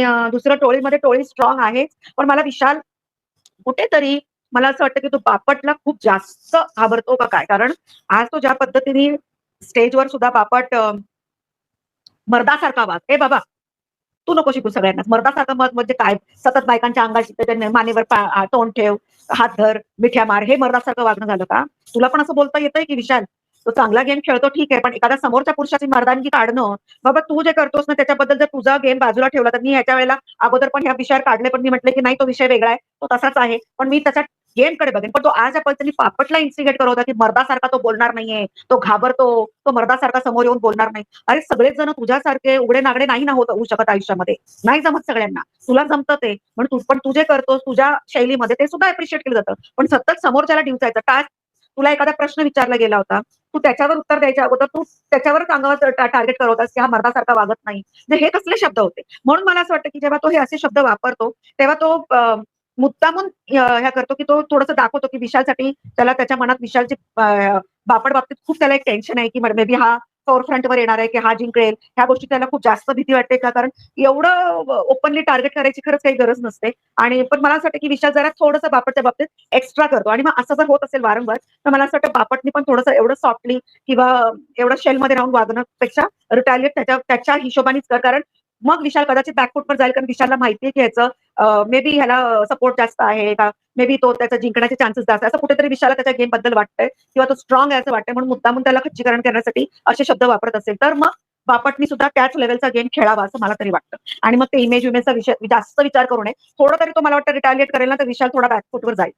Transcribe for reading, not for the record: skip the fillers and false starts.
दुसरं टोळीमध्ये टोळी स्ट्रॉंग आहे. पण मला विशाल कुठेतरी मला असं वाटतं, की तो बापटला खूप जास्त घाबरतो का काय? कारण आज तो ज्या पद्धतीने स्टेजवर सुद्धा बापट मर्दासारखा वाग. "ए बाबा, तू नको शिकू सगळ्यांनाच." मर्दासारखं मत म्हणजे काय? सतत बायकांच्या अंगाशी त्याच्या मानेवर तोंड ठेव, हात धर, मिठ्या मार. हे मर्दासारखं वागणं झालं का? तुला पण असं बोलता येतंय की विशाल? तो चांगला गेम खेळतो ठीक आहे, पण एखाद्या समोरच्या पुरुषाची मर्दानगी काढणं, बाबा तू जे करतोस ना त्याच्याबद्दल जर तुझा गेम बाजूला ठेवला, तर मी ह्याच्या वेळेला अगोदर पण ह्या विषयावर काढले, पण मी म्हटले की नाही तो विषय वेगळा आहे. तो तसाच आहे. पण मी त्याच्या गेमकडे बघेन. पण तो आज या पद्धतीने पापटला इन्स्टिगेट करत होता, की मर्दासारखा तो बोलणार नाहीये, तो घाबरतो, तो मर्दासारखा समोर येऊन बोलणार नाही. अरे सगळेच जण तुझ्यासारखे उघडे-नागडे नाही ना होऊ शकत आयुष्यामध्ये. नाही जमत सगळ्यांना. तुला जमतं ते. पण तू जे करतोस तुझ्या शैलीमध्ये ते सुद्धा अप्रिशिएट केलं जातं. पण सतत समोरच्याला डिवचायचं. टास्क तुला एखादा प्रश्न विचारला गेला होता. तू त्याच्यावर उत्तर द्यायच्या अगोदर तू त्याच्यावरच अंगावर टार्गेट करत होतास, की हा मर्दासारखा वागत नाही. म्हणजे हे कसले शब्द होते? म्हणून मला असं वाटतं, की जेव्हा तो हे असे शब्द वापरतो, तेव्हा तो मुद्दामून ह्या करतो, की तो थोडंसं दाखवतो, की विशालसाठी त्याला त्याच्या मनात विशालची बापट बाबतीत खूप त्याला एक टेन्शन आहे, की मे बी हा फोर फ्रंटवर येणार आहे, की हा जिंकेल. ह्या गोष्टी त्याला खूप जास्त भीती वाटते का? कारण एवढं ओपनली टार्गेट करायची खरंच काही गरज नसते. आणि पण मला असं वाटतं, की विशाल जरा थोडंसं बापटच्या बाबतीत एक्स्ट्रा करतो आणि मग असं जर होत असेल वारंवार, तर मला असं वाटतं बापटनी पण थोडंसं एवढं सॉफ्टली किंवा एवढं शेलमध्ये राहून वागण्यापेक्षा रिटॅलिएट त्याच्या त्याच्या हिशोबानेच कर. कारण मग विशाल कदाचित बॅकफूटवर जाईल, कारण विशालला माहिती आहे, की ह्याचं मे बी ह्याला सपोर्ट जास्त आहे का? मे बी तो त्याचा जिंकण्याचे चान्सेस जास्त आहे. असं कुठेतरी विशालला त्याच्या गेमबद्दल वाटतंय किंवा तो स्ट्रॉंग आहे असं वाटतंय, म्हणून मुद्दामून त्याला खच्चीकरण करण्यासाठी असे शब्द वापरत असेल, तर मग बापटनी सुद्धा त्याच लेव्हलचा गेम खेळावा असं मला तरी वाटतं. आणि मग ते इमेज-विमेजचा विषय जास्त विचार करू नये. थोडं तरी तो मला वाटतं रिटॅलिएट करेल ना, तर विशाल थोडा बॅकफूटवर जाईल.